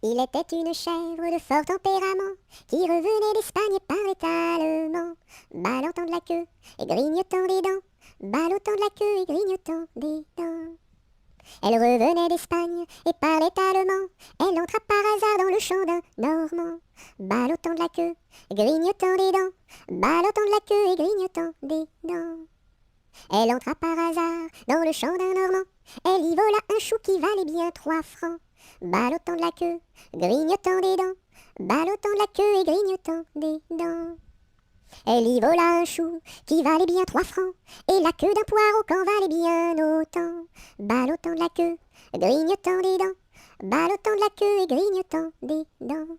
Il était une chèvre de fort tempérament qui revenait d'Espagne et parlait allemand, ballottant de la queue et grignotant des dents, ballottant de la queue et grignotant des dents. Elle revenait d'Espagne et parlait allemand. Elle entra par hasard dans le champ d'un Normand, ballottant de la queue, grignotant des dents, ballottant de la queue et grignotant des dents. Elle entra par hasard dans le champ d'un Normand. Elle y vola un chou qui valait bien 3 francs, ballottant de la queue, grignotant des dents, ballottant de la queue et grignotant des dents. Elle y vola un chou qui valait bien 3 francs, et la queue d'un poireau qu'en valait bien autant, ballottant de la queue, grignotant des dents, ballottant de la queue et grignotant des dents.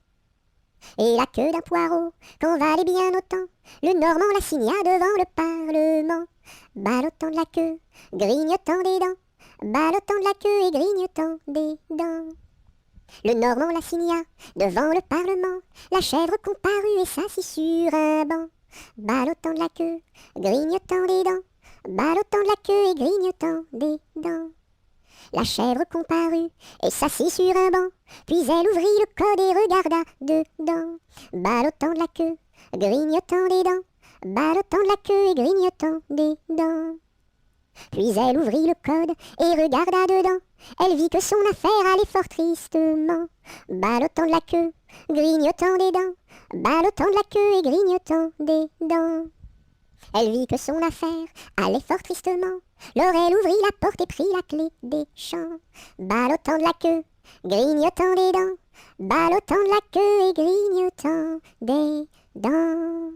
Et la queue d'un poireau qu'en valait bien autant, le Normand la signa devant le Parlement, ballottant de la queue, grignotant des dents, ballottant de la queue et grignotant des dents. Le Normand la signa devant le Parlement, la chèvre comparut et s'assit sur un banc, ballottant de la queue, grignotant des dents, ballottant de la queue et grignotant des dents. La chèvre comparut et s'assit sur un banc, puis elle ouvrit le code et regarda dedans, ballottant de la queue, grignotant des dents, ballottant de la queue et grignotant des dents. Puis elle ouvrit le code et regarda dedans. Elle vit que son affaire allait fort tristement, ballottant de la queue, grignotant des dents, ballottant de la queue et grignotant des dents. Elle vit que son affaire allait fort tristement. Alors elle ouvrit la porte et prit la clé des champs, ballottant de la queue, grignotant des dents, ballottant de la queue et grignotant des dents.